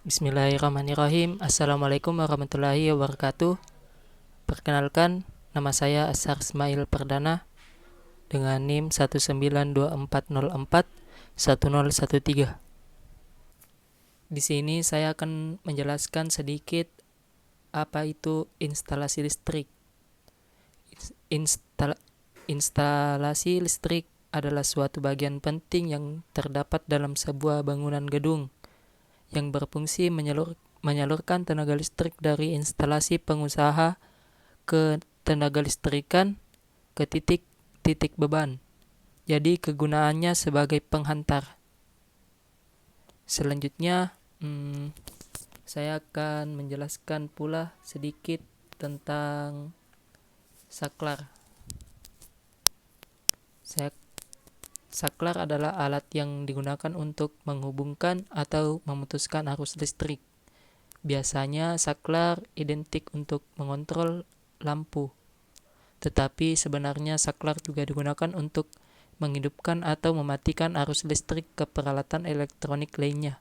Bismillahirrahmanirrahim. Assalamualaikum warahmatullahi wabarakatuh. Perkenalkan, nama saya Ashar Ismail Perdana dengan NIM 19240411013. Di sini saya akan menjelaskan sedikit apa itu instalasi listrik. Instalasi listrik adalah suatu bagian penting yang terdapat dalam sebuah bangunan gedung yang berfungsi menyalurkan tenaga listrik dari instalasi pengusaha ke tenaga listrikan ke titik-titik beban. Jadi kegunaannya sebagai penghantar. Selanjutnya, saya akan menjelaskan pula sedikit tentang saklar. Saklar adalah alat yang digunakan untuk menghubungkan atau memutuskan arus listrik. Biasanya saklar identik untuk mengontrol lampu, tetapi sebenarnya saklar juga digunakan untuk menghidupkan atau mematikan arus listrik ke peralatan elektronik lainnya.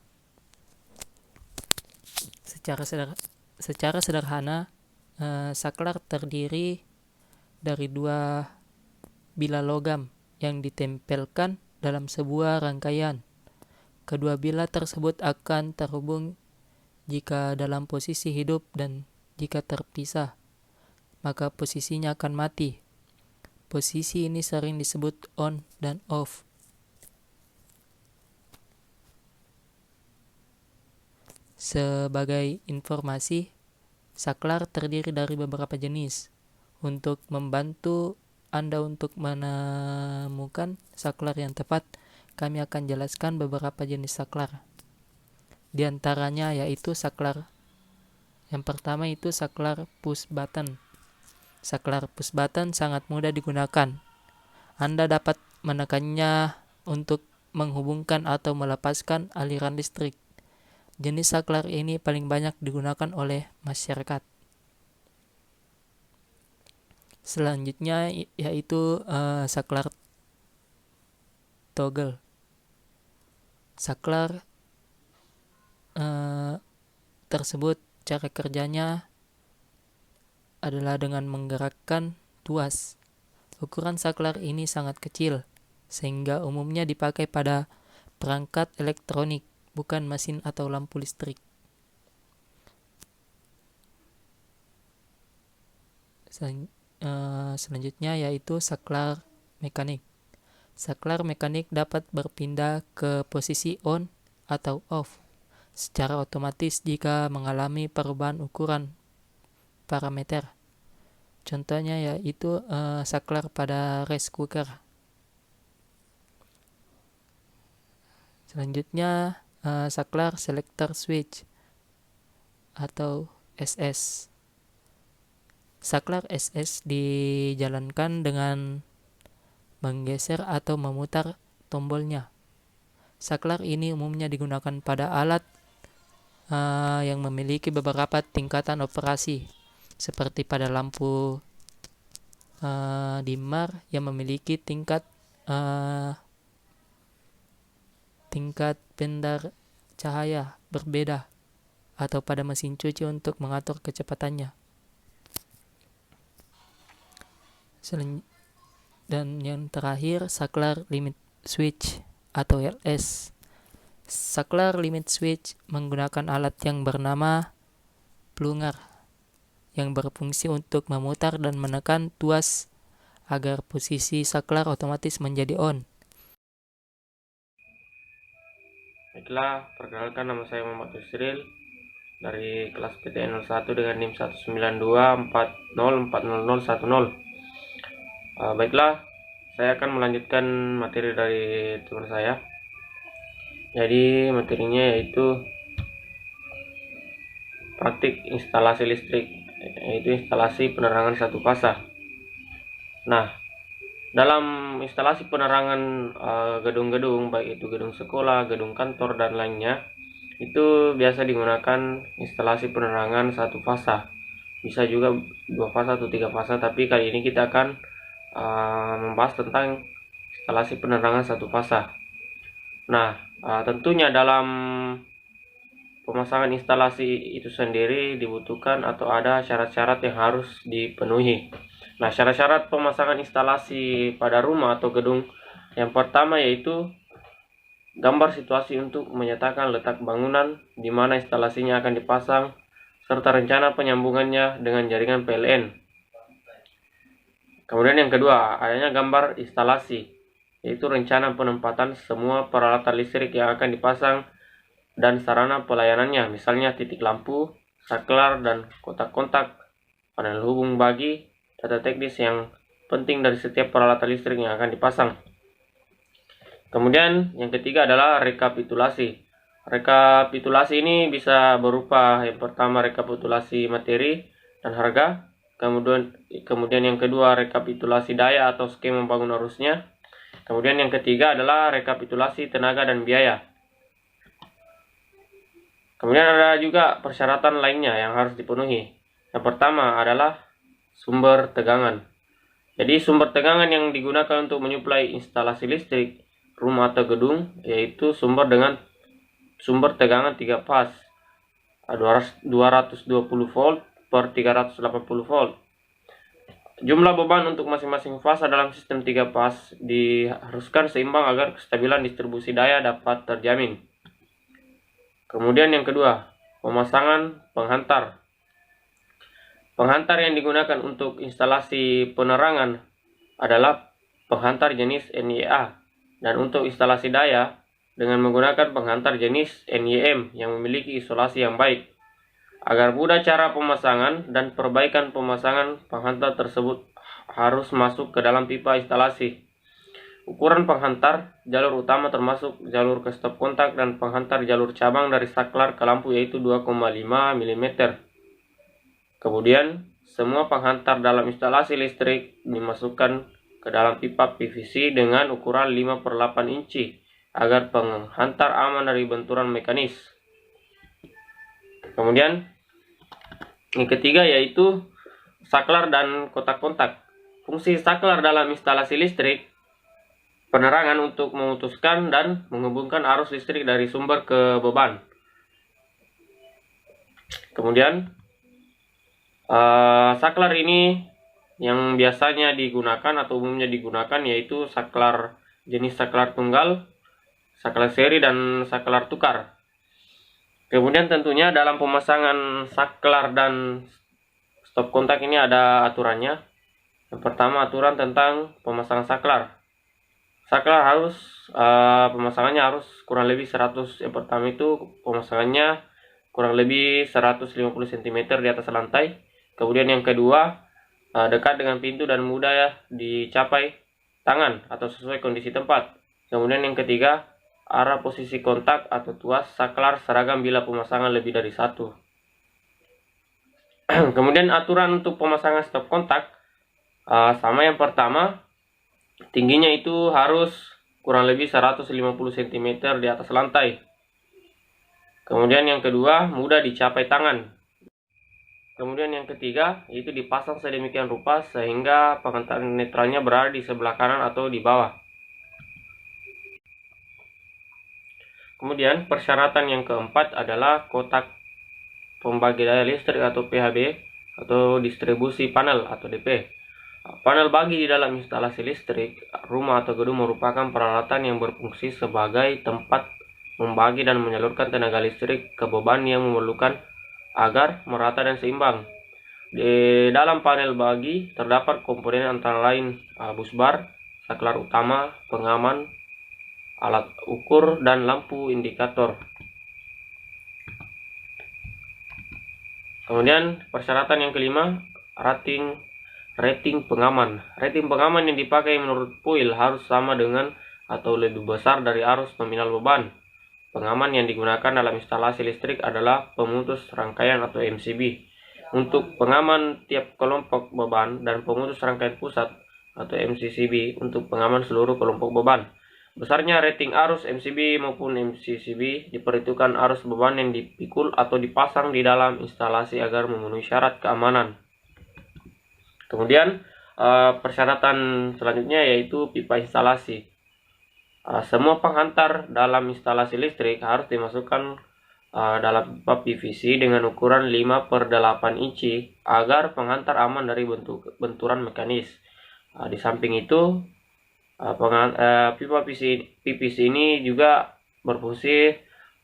Secara sederhana, saklar terdiri dari dua bila logam yang ditempelkan dalam sebuah rangkaian. Kedua bila tersebut akan terhubung jika dalam posisi hidup, dan jika terpisah, maka posisinya akan mati. Posisi ini sering disebut on dan off. Sebagai informasi, saklar terdiri dari beberapa jenis. Untuk membantu Anda untuk menemukan saklar yang tepat, kami akan jelaskan beberapa jenis saklar. Di antaranya yaitu saklar. Yang pertama itu saklar push button. Saklar push button sangat mudah digunakan. Anda dapat menekannya untuk menghubungkan atau melepaskan aliran listrik. Jenis saklar ini paling banyak digunakan oleh masyarakat. Selanjutnya yaitu saklar toggle. Saklar tersebut cara kerjanya adalah dengan menggerakkan tuas. Ukuran saklar ini sangat kecil, sehingga umumnya dipakai pada perangkat elektronik, bukan mesin atau lampu listrik. Selanjutnya yaitu saklar mekanik. Saklar mekanik dapat berpindah ke posisi on atau off secara otomatis jika mengalami perubahan ukuran parameter. Contohnya yaitu saklar pada rice cooker. Selanjutnya saklar selector switch atau SS. Saklar SS dijalankan dengan menggeser atau memutar tombolnya. Saklar ini umumnya digunakan pada alat yang memiliki beberapa tingkatan operasi, seperti pada lampu dimmer yang memiliki tingkat pendar cahaya berbeda, atau pada mesin cuci untuk mengatur kecepatannya. Dan yang terakhir, saklar limit switch atau LS. Saklar limit switch menggunakan alat yang bernama plunger yang berfungsi untuk memutar dan menekan tuas agar posisi saklar otomatis menjadi on. Baiklah, perkenalkan, nama saya Muhammad Yusril dari kelas PTN 01 dengan NIM 192404010. Baiklah, saya akan melanjutkan materi dari teman saya. Jadi materinya yaitu praktik instalasi listrik, yaitu instalasi penerangan satu fasa. Nah, dalam instalasi penerangan gedung-gedung, baik itu gedung sekolah, gedung kantor, dan lainnya, itu biasa digunakan instalasi penerangan satu fasa. Bisa juga dua fasa atau tiga fasa, tapi kali ini kita akan membahas tentang instalasi penerangan satu fasa. Nah, tentunya dalam pemasangan instalasi itu sendiri dibutuhkan atau ada syarat-syarat yang harus dipenuhi. Nah, syarat-syarat pemasangan instalasi pada rumah atau gedung yang pertama yaitu gambar situasi untuk menyatakan letak bangunan di mana instalasinya akan dipasang serta rencana penyambungannya dengan jaringan PLN. Kemudian yang kedua, adanya gambar instalasi, yaitu rencana penempatan semua peralatan listrik yang akan dipasang dan sarana pelayanannya, misalnya titik lampu, saklar, dan kontak-kontak, panel hubung bagi data teknis yang penting dari setiap peralatan listrik yang akan dipasang. Kemudian yang ketiga adalah rekapitulasi. Rekapitulasi ini bisa berupa yang pertama rekapitulasi materi dan harga, kemudian yang kedua rekapitulasi daya atau skema bangun arusnya, kemudian yang ketiga adalah rekapitulasi tenaga dan biaya. Kemudian ada juga persyaratan lainnya yang harus dipenuhi. Yang pertama adalah sumber tegangan. Jadi sumber tegangan yang digunakan untuk menyuplai instalasi listrik rumah atau gedung yaitu sumber tegangan 3 fase 220 volt per 380 volt. Jumlah beban untuk masing-masing fase dalam sistem 3 fase diharuskan seimbang agar kestabilan distribusi daya dapat terjamin. Kemudian yang kedua, pemasangan penghantar. Penghantar yang digunakan untuk instalasi penerangan adalah penghantar jenis NIA, dan untuk instalasi daya dengan menggunakan penghantar jenis NIM yang memiliki isolasi yang baik. Agar mudah cara pemasangan dan perbaikan pemasangan penghantar tersebut harus masuk ke dalam pipa instalasi. Ukuran penghantar jalur utama termasuk jalur ke stop kontak dan penghantar jalur cabang dari saklar ke lampu yaitu 2,5 mm. Kemudian, semua penghantar dalam instalasi listrik dimasukkan ke dalam pipa PVC dengan ukuran 5/8 inci agar penghantar aman dari benturan mekanis. Kemudian yang ketiga yaitu saklar dan kotak kontak. Fungsi saklar dalam instalasi listrik penerangan untuk memutuskan dan menghubungkan arus listrik dari sumber ke beban. Kemudian saklar ini yang biasanya digunakan atau umumnya digunakan yaitu saklar jenis saklar tunggal, saklar seri, dan saklar tukar. Kemudian tentunya dalam pemasangan saklar dan stop kontak ini ada aturannya. Yang pertama aturan tentang pemasangan saklar. Saklar harus pemasangannya harus kurang lebih 100. Yang pertama itu pemasangannya kurang lebih 150 cm di atas lantai. Kemudian yang kedua dekat dengan pintu dan mudah dicapai tangan atau sesuai kondisi tempat. Kemudian yang ketiga, arah posisi kontak atau tuas saklar seragam bila pemasangan lebih dari satu. Kemudian aturan untuk pemasangan stop kontak sama yang pertama, tingginya itu harus kurang lebih 150 cm di atas lantai. Kemudian yang kedua, mudah dicapai tangan. Kemudian yang ketiga, yaitu dipasang sedemikian rupa sehingga penghantar netralnya berada di sebelah kanan atau di bawah. Kemudian persyaratan yang keempat adalah kotak pembagi daya listrik atau PHB atau distribusi panel atau DP. Panel bagi di dalam instalasi listrik rumah atau gedung merupakan peralatan yang berfungsi sebagai tempat membagi dan menyalurkan tenaga listrik ke beban yang memerlukan agar merata dan seimbang. Di dalam panel bagi terdapat komponen antara lain busbar, saklar utama, pengaman, alat ukur, dan lampu indikator. Kemudian persyaratan yang kelima, rating pengaman. Rating pengaman yang dipakai menurut PUIL harus sama dengan atau lebih besar dari arus nominal beban. Pengaman yang digunakan dalam instalasi listrik adalah pemutus rangkaian atau MCB. Untuk pengaman tiap kelompok beban dan pemutus rangkaian pusat atau MCCB untuk pengaman seluruh kelompok beban. Besarnya rating arus MCB maupun MCCB diperhitungkan arus beban yang dipikul atau dipasang di dalam instalasi agar memenuhi syarat keamanan. Kemudian persyaratan selanjutnya yaitu pipa instalasi. Semua penghantar dalam instalasi listrik harus dimasukkan dalam pipa PVC dengan ukuran 5/8 inci agar penghantar aman dari benturan mekanis. Di samping itu, pipa PVC ini juga berfungsi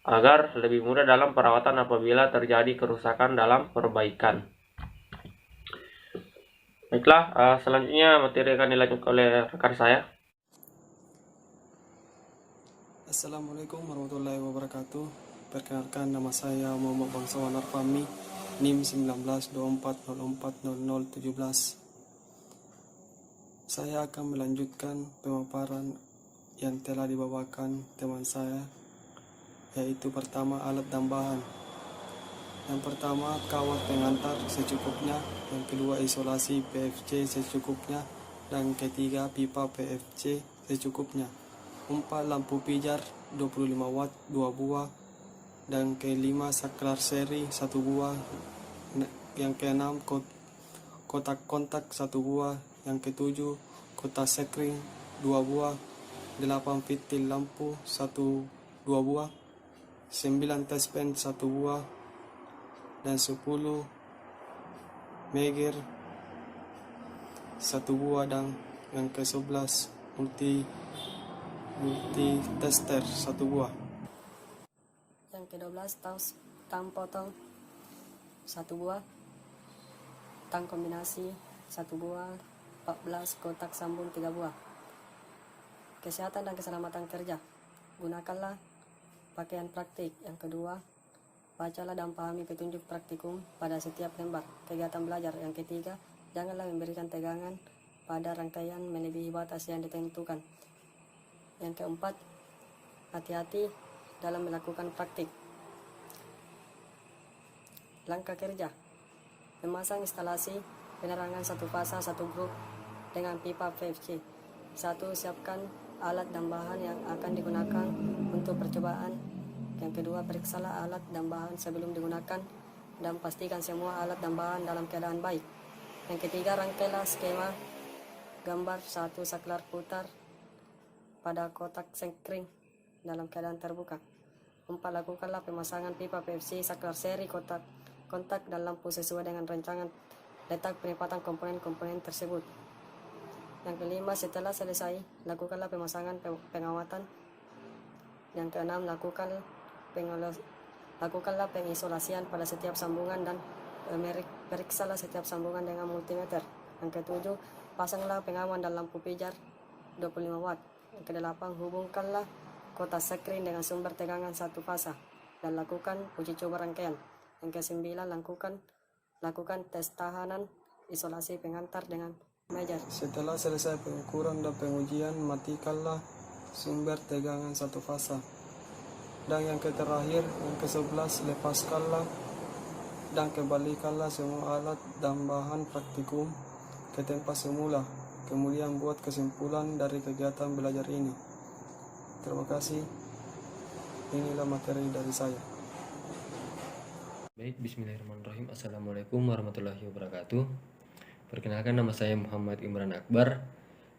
agar lebih mudah dalam perawatan apabila terjadi kerusakan dalam perbaikan. Baiklah, selanjutnya materi akan dilanjutkan oleh rekan saya. Assalamualaikum warahmatullahi wabarakatuh. Perkenalkan, nama saya Muhammad Bangsawan Arfami, NIM 1924040017. Saya akan melanjutkan pemaparan yang telah dibawakan teman saya, yaitu pertama, alat dan bahan. Yang pertama, kawat pengantar secukupnya. Yang kedua, isolasi PFC secukupnya. Dan ketiga, pipa PFC secukupnya. 4. Lampu pijar 25 watt 2 buah. Dan kelima, saklar seri 1 buah. Yang keenam, kotak kontak 1 buah. Yang ketujuh, kotak sekring 2 buah. 8 fitil lampu 2 buah. 9 tespen 1 buah. Dan 10 meger 1 buah. Dan yang ke-11 multi tester 1 buah. Yang ke-12 tang potong 1 buah, tang kombinasi 1 buah, 14 kotak sambung 3 buah. Kesehatan dan keselamatan kerja. Gunakanlah pakaian praktik. Yang kedua, bacalah dan pahami petunjuk praktikum pada setiap lembar kegiatan belajar. Yang ketiga, janganlah memberikan tegangan pada rangkaian melebihi batas yang ditentukan. Yang keempat, hati-hati dalam melakukan praktik. Langkah kerja: memasang instalasi penerangan satu fasa satu grup dengan pipa PVC. 1. Siapkan alat dan bahan yang akan digunakan untuk percobaan. Yang kedua, periksalah alat dan bahan sebelum digunakan dan pastikan semua alat dan bahan dalam keadaan baik. Yang ketiga, rangkailah skema gambar 1 saklar putar pada kotak sekring dalam keadaan terbuka. 4. Lakukanlah pemasangan pipa PVC, saklar seri, kotak kontak dan lampu sesuai dengan rancangan letak penempatan komponen-komponen tersebut. Yang kelima, setelah selesai, lakukanlah pemasangan pengawatan. Yang keenam, lakukanlah pengisolasian pada setiap sambungan dan periksalah setiap sambungan dengan multimeter. Yang ketujuh, pasanglah pengaman dan lampu pijar 25 watt. Yang kedelapan, hubungkanlah kotak sekring dengan sumber tegangan 1 fasa dan lakukan uji coba rangkaian. Yang kesembilan, lakukan tes tahanan isolasi pengantar dengan meja. Setelah selesai pengukuran dan pengujian, matikanlah sumber tegangan 1 fasa. Dan yang terakhir, yang ke-11, lepaskanlah dan kembalikanlah semua alat dan bahan praktikum ke tempat semula. Kemudian buat kesimpulan dari kegiatan belajar ini. Terima kasih. Inilah materi dari saya. Baik, bismillahirrahmanirrahim. Assalamualaikum warahmatullahi wabarakatuh. Perkenalkan, nama saya Muhammad Imran Akbar.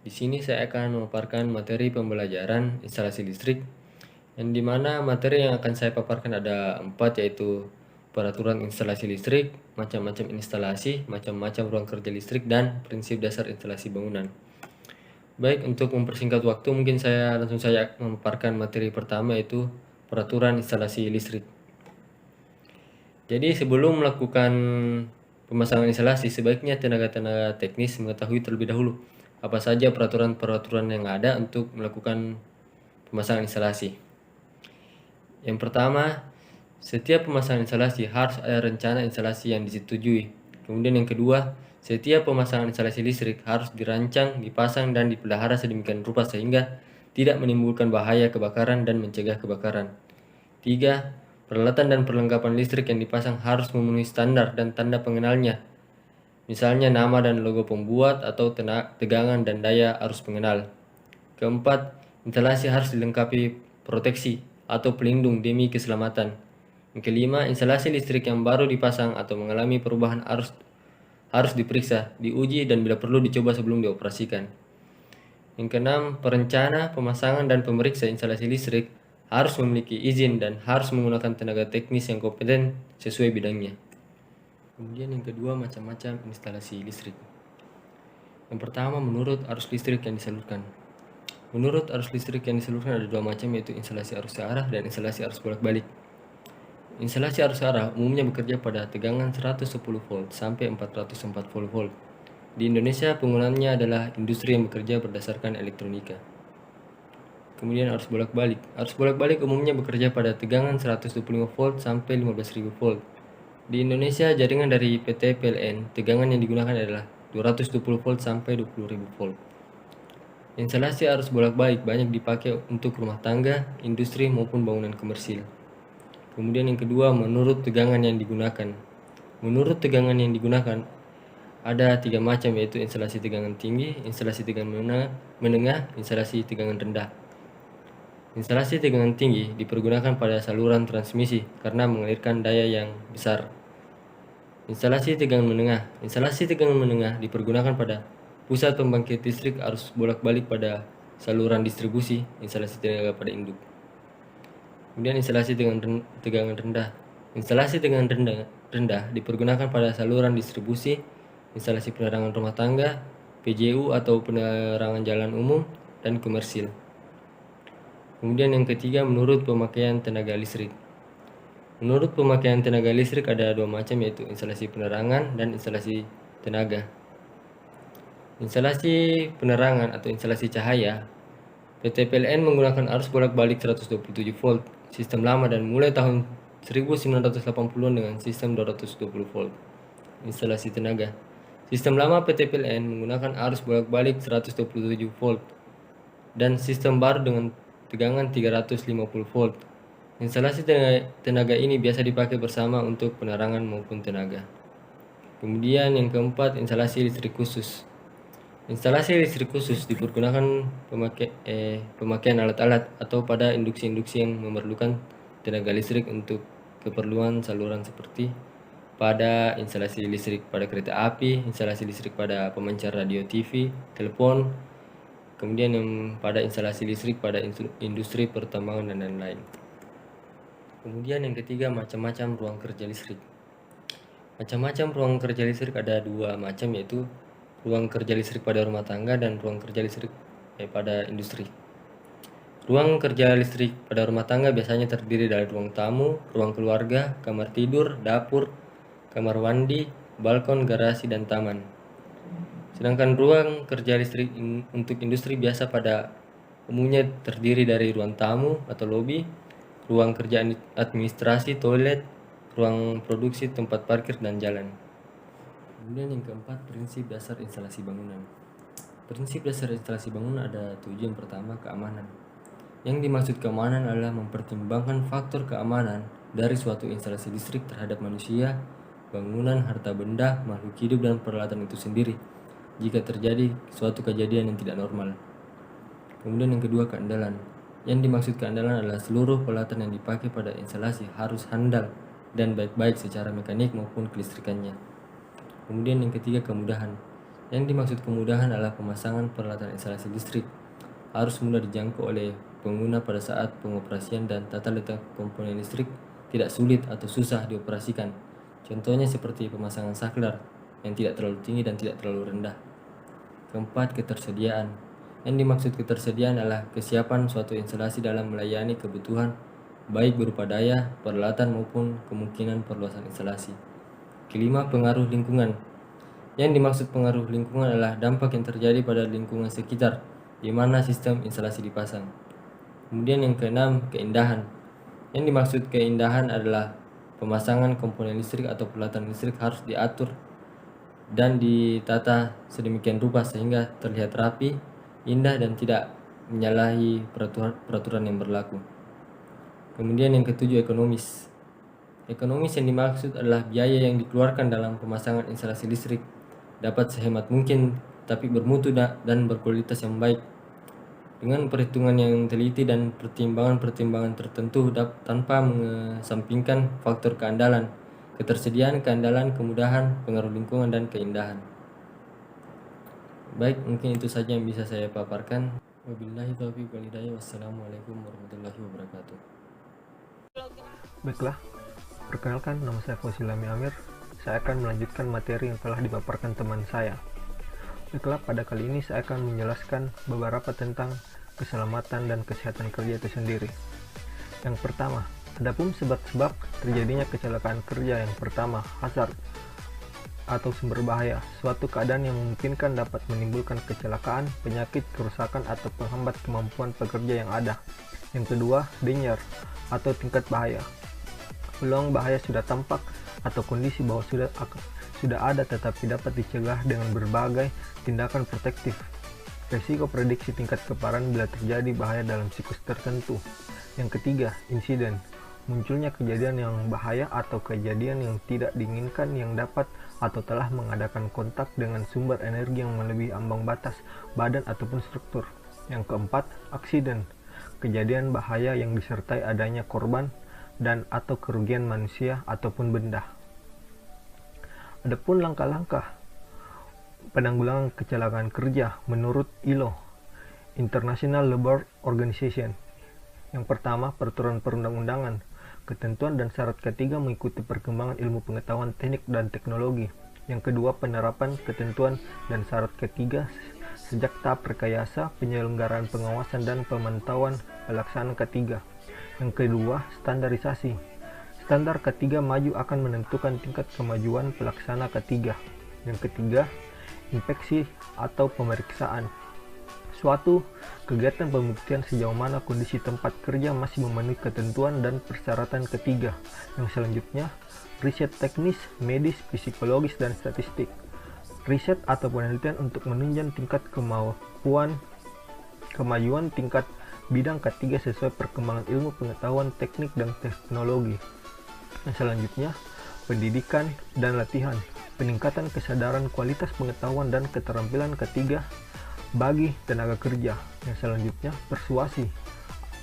Di sini saya akan memaparkan materi pembelajaran instalasi listrik, yang dimana materi yang akan saya paparkan ada 4, yaitu peraturan instalasi listrik, macam-macam instalasi, macam-macam ruang kerja listrik, dan prinsip dasar instalasi bangunan. Baik, untuk mempersingkat waktu, mungkin saya langsung saja memaparkan materi pertama, yaitu peraturan instalasi listrik. Jadi sebelum melakukan pemasangan instalasi, sebaiknya tenaga-tenaga teknis mengetahui terlebih dahulu apa saja peraturan-peraturan yang ada untuk melakukan pemasangan instalasi. Yang pertama, setiap pemasangan instalasi harus ada rencana instalasi yang disetujui. Kemudian yang kedua, setiap pemasangan instalasi listrik harus dirancang, dipasang, dan dipelihara sedemikian rupa sehingga tidak menimbulkan bahaya kebakaran dan mencegah kebakaran. 3. Peralatan dan perlengkapan listrik yang dipasang harus memenuhi standar dan tanda pengenalnya. Misalnya nama dan logo pembuat atau tegangan dan daya arus pengenal. 4. Instalasi harus dilengkapi proteksi atau pelindung demi keselamatan. Yang kelima, instalasi listrik yang baru dipasang atau mengalami perubahan harus diperiksa, diuji, dan bila perlu dicoba sebelum dioperasikan. Yang keenam, perencana, pemasangan, dan pemeriksa instalasi listrik harus memiliki izin dan harus menggunakan tenaga teknis yang kompeten sesuai bidangnya. Kemudian yang kedua, macam-macam instalasi listrik. Yang pertama, menurut arus listrik yang disalurkan. Menurut arus listrik yang disalurkan ada dua macam, yaitu instalasi arus searah dan instalasi arus bolak-balik. Instalasi arus searah umumnya bekerja pada tegangan 110 volt sampai 440 volt. Di Indonesia penggunaannya adalah industri yang bekerja berdasarkan elektronika. Kemudian arus bolak-balik. Arus bolak-balik umumnya bekerja pada tegangan 125 volt sampai 15.000 volt. Di Indonesia, jaringan dari PT PLN, tegangan yang digunakan adalah 220 volt sampai 20.000 volt. Instalasi arus bolak-balik banyak dipakai untuk rumah tangga, industri maupun bangunan komersil. Kemudian yang kedua, menurut tegangan yang digunakan. Menurut tegangan yang digunakan ada tiga macam, yaitu instalasi tegangan tinggi, instalasi tegangan menengah, instalasi tegangan rendah. Instalasi tegangan tinggi dipergunakan pada saluran transmisi karena mengalirkan daya yang besar. Instalasi tegangan menengah. Instalasi tegangan menengah dipergunakan pada pusat pembangkit listrik arus bolak-balik pada saluran distribusi, instalasi tenaga pada induk. Kemudian instalasi tegangan rendah. Instalasi tegangan rendah dipergunakan pada saluran distribusi, instalasi penerangan rumah tangga, PJU atau penerangan jalan umum, dan komersil. Kemudian yang ketiga, menurut pemakaian tenaga listrik. Menurut pemakaian tenaga listrik ada dua macam, yaitu instalasi penerangan dan instalasi tenaga. Instalasi penerangan atau instalasi cahaya, PT PLN menggunakan arus bolak-balik 127 volt, sistem lama, dan mulai tahun 1980 dengan sistem 220 volt. Instalasi tenaga. Sistem lama PT PLN menggunakan arus bolak-balik 127 volt dan sistem baru dengan tegangan 350 volt. Instalasi tenaga ini biasa dipakai bersama untuk penerangan maupun tenaga. Kemudian yang keempat, instalasi listrik khusus. Instalasi listrik khusus dipergunakan pemakaian alat-alat atau pada induksi-induksi yang memerlukan tenaga listrik untuk keperluan saluran, seperti pada instalasi listrik pada kereta api, instalasi listrik pada pemancar radio, TV, telepon, kemudian yang pada instalasi listrik pada industri pertambangan dan lain-lain. Kemudian yang ketiga, macam-macam ruang kerja listrik. Macam-macam ruang kerja listrik ada dua macam, yaitu ruang kerja listrik pada rumah tangga dan ruang kerja listrik pada industri. Ruang kerja listrik pada rumah tangga biasanya terdiri dari ruang tamu, ruang keluarga, kamar tidur, dapur, kamar mandi, balkon, garasi, dan taman. Sedangkan ruang kerja listrik untuk industri biasa pada umumnya terdiri dari ruang tamu atau lobi, ruang kerja administrasi, toilet, ruang produksi, tempat parkir, dan jalan. Kemudian yang keempat, prinsip dasar instalasi bangunan. Prinsip dasar instalasi bangunan ada 7. Yang pertama, keamanan. Yang dimaksud keamanan adalah mempertimbangkan faktor keamanan dari suatu instalasi listrik terhadap manusia, bangunan, harta benda, makhluk hidup, dan peralatan itu sendiri jika terjadi suatu kejadian yang tidak normal. Kemudian yang kedua, keandalan. Yang dimaksud keandalan adalah seluruh peralatan yang dipakai pada instalasi harus handal dan baik-baik secara mekanik maupun kelistrikannya. Kemudian yang ketiga, kemudahan. Yang dimaksud kemudahan adalah pemasangan peralatan instalasi listrik harus mudah dijangkau oleh pengguna pada saat pengoperasian dan tata letak komponen listrik tidak sulit atau susah dioperasikan. Contohnya seperti pemasangan saklar yang tidak terlalu tinggi dan tidak terlalu rendah. Keempat, ketersediaan. Yang dimaksud ketersediaan adalah kesiapan suatu instalasi dalam melayani kebutuhan baik berupa daya, peralatan maupun kemungkinan perluasan instalasi. Kelima, pengaruh lingkungan. Yang dimaksud pengaruh lingkungan adalah dampak yang terjadi pada lingkungan sekitar di mana sistem instalasi dipasang. Kemudian yang keenam, keindahan. Yang dimaksud keindahan adalah pemasangan komponen listrik atau peralatan listrik harus diatur dan ditata sedemikian rupa sehingga terlihat rapi, indah, dan tidak menyalahi peraturan yang berlaku. Kemudian yang ketujuh, ekonomis. Ekonomis yang dimaksud adalah biaya yang dikeluarkan dalam pemasangan instalasi listrik dapat sehemat mungkin tapi bermutu dan berkualitas yang baik dengan perhitungan yang teliti dan pertimbangan-pertimbangan tertentu tanpa mengesampingkan faktor keandalan, ketersediaan, keandalan, kemudahan, pengaruh lingkungan, dan keindahan. Baik, mungkin itu saja yang bisa saya paparkan. Wabillahi taufiq wal hidayah. Wassalamualaikum warahmatullahi wabarakatuh. Baiklah, perkenalkan, nama saya Fausilami Amir. Saya akan melanjutkan materi yang telah dipaparkan teman saya. Baiklah, pada kali ini saya akan menjelaskan beberapa tentang keselamatan dan kesehatan kerja itu sendiri. Yang pertama, adapun sebab-sebab terjadinya kecelakaan kerja. Yang pertama, hazard atau sumber bahaya, suatu keadaan yang memungkinkan dapat menimbulkan kecelakaan, penyakit, kerusakan, atau penghambat kemampuan pekerja yang ada. Yang kedua, danger atau tingkat bahaya, peluang bahaya sudah tampak atau kondisi bahwa sudah ada tetapi dapat dicegah dengan berbagai tindakan protektif. Risiko prediksi tingkat keparahan bila terjadi bahaya dalam siklus tertentu. Yang ketiga, insiden, munculnya kejadian yang bahaya atau kejadian yang tidak diinginkan yang dapat atau telah mengadakan kontak dengan sumber energi yang melebihi ambang batas badan ataupun struktur. Yang keempat, aksiden, kejadian bahaya yang disertai adanya korban dan atau kerugian manusia ataupun benda. Adapun langkah-langkah penanggulangan kecelakaan kerja menurut ILO, International Labour Organization. Yang pertama, peraturan perundang-undangan, ketentuan dan syarat ketiga mengikuti perkembangan ilmu pengetahuan teknik dan teknologi. Yang kedua, penerapan ketentuan dan syarat ketiga sejak tahap rekayasa, penyelenggaraan pengawasan dan pemantauan pelaksanaan ketiga. Yang kedua, standarisasi. Standar ketiga maju akan menentukan tingkat kemajuan pelaksana ketiga. Yang ketiga, inspeksi atau pemeriksaan. Suatu kegiatan pembuktian sejauh mana kondisi tempat kerja masih memenuhi ketentuan dan persyaratan ketiga. Yang selanjutnya, riset teknis, medis, psikologis, dan statistik. Riset atau penelitian untuk menunjang tingkat kemajuan tingkat bidang ketiga sesuai perkembangan ilmu pengetahuan teknik dan teknologi. Yang selanjutnya, pendidikan dan latihan, peningkatan kesadaran kualitas pengetahuan dan keterampilan ketiga bagi tenaga kerja. Yang selanjutnya, persuasi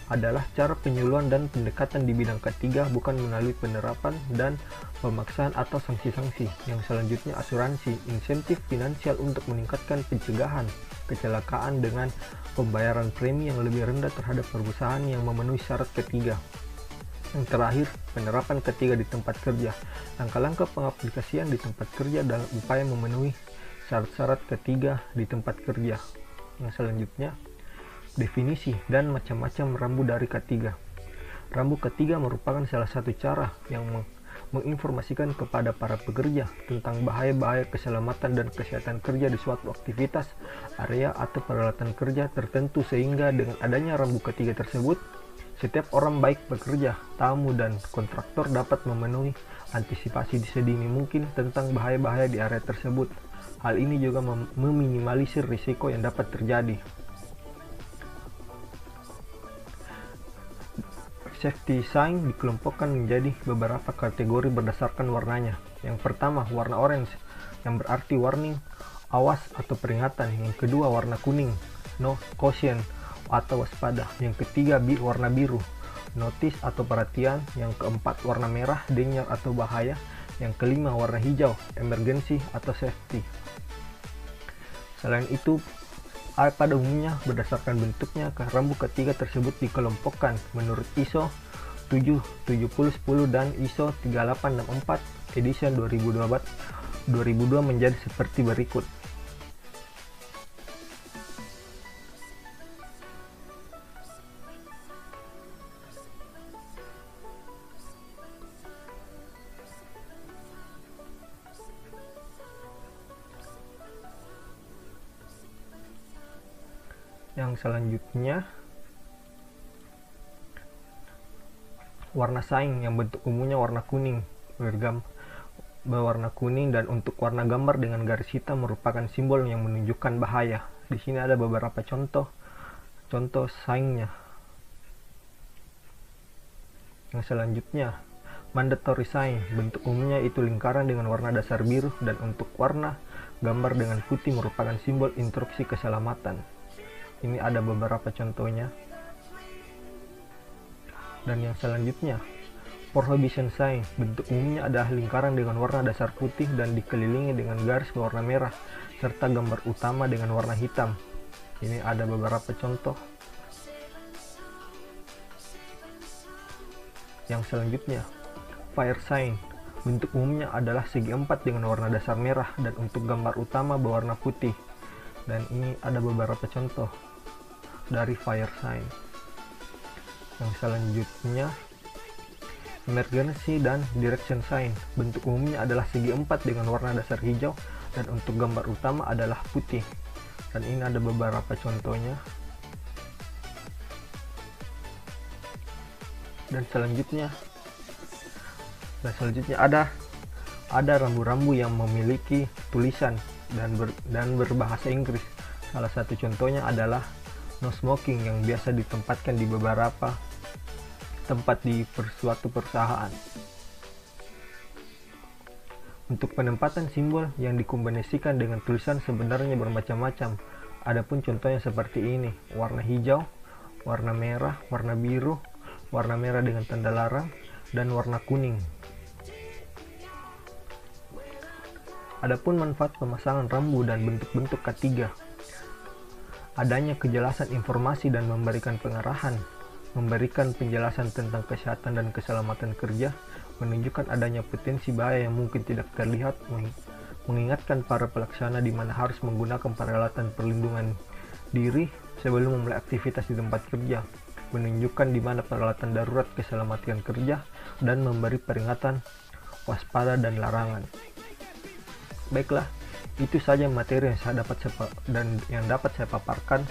adalah cara penyuluhan dan pendekatan di bidang ketiga bukan melalui penerapan dan pemaksaan atau sanksi-sanksi. Yang selanjutnya, asuransi, insentif finansial untuk meningkatkan pencegahan kecelakaan dengan pembayaran premi yang lebih rendah terhadap perusahaan yang memenuhi syarat ketiga. Yang terakhir, penerapan ketiga di tempat kerja, langkah-langkah pengaplikasian di tempat kerja dalam upaya memenuhi syarat-syarat ketiga di tempat kerja. Yang selanjutnya, definisi dan macam-macam rambu dari ketiga. Rambu ketiga merupakan salah satu cara yang menginformasikan kepada para pekerja tentang bahaya-bahaya keselamatan dan kesehatan kerja di suatu aktivitas, area, atau peralatan kerja tertentu, sehingga dengan adanya rambu ketiga tersebut, setiap orang baik pekerja, tamu, dan kontraktor dapat memenuhi antisipasi sedini mungkin tentang bahaya-bahaya di area tersebut. Hal ini juga meminimalisir risiko yang dapat terjadi. Safety sign dikelompokkan menjadi beberapa kategori berdasarkan warnanya. Yang pertama, warna orange, yang berarti warning, awas atau peringatan. Yang kedua, warna kuning, no, caution atau waspada. Yang ketiga, warna biru, notice atau perhatian. Yang keempat, warna merah, danger atau bahaya. Yang kelima, warna hijau, emergency atau safety. Selain itu, pada umumnya berdasarkan bentuknya, rambu ketiga tersebut dikelompokkan menurut ISO 77010 dan ISO 3864 edition 2002 menjadi seperti berikut. Yang selanjutnya, warna sign yang bentuk umumnya warna kuning, berwarna kuning, dan untuk warna gambar dengan garis hitam merupakan simbol yang menunjukkan bahaya. Di sini ada beberapa contoh sign-nya. Yang selanjutnya, mandatory sign, bentuk umumnya itu lingkaran dengan warna dasar biru, dan untuk warna gambar dengan putih merupakan simbol instruksi keselamatan. Ini ada beberapa contohnya. Dan yang selanjutnya, prohibition sign, bentuk umumnya adalah lingkaran dengan warna dasar putih dan dikelilingi dengan garis berwarna merah serta gambar utama dengan warna hitam. Ini ada beberapa contoh. Yang selanjutnya, fire sign. Bentuk umumnya adalah segi empat dengan warna dasar merah dan untuk gambar utama berwarna putih. Dan ini ada beberapa contoh dari fire sign. Yang selanjutnya, emergency dan direction sign. Bentuk umumnya adalah segi empat dengan warna dasar hijau dan untuk gambar utama adalah putih. Dan ini ada beberapa contohnya. Dan selanjutnya ada rambu-rambu yang memiliki tulisan dan berbahasa Inggris. Salah satu contohnya adalah no smoking yang biasa ditempatkan di beberapa tempat di suatu perusahaan. Untuk penempatan simbol yang dikombinasikan dengan tulisan sebenarnya bermacam-macam. Adapun contohnya seperti ini, warna hijau, warna merah, warna biru, warna merah dengan tanda larang, dan warna kuning. Adapun manfaat pemasangan rambu dan bentuk-bentuk K3, adanya kejelasan informasi dan memberikan pengarahan, memberikan penjelasan tentang kesehatan dan keselamatan kerja, menunjukkan adanya potensi bahaya yang mungkin tidak terlihat, mengingatkan para pelaksana di mana harus menggunakan peralatan perlindungan diri sebelum memulai aktivitas di tempat kerja, menunjukkan di mana peralatan darurat keselamatan kerja, dan memberi peringatan, waspada, dan larangan. Baiklah, itu saja materi yang dapat saya paparkan.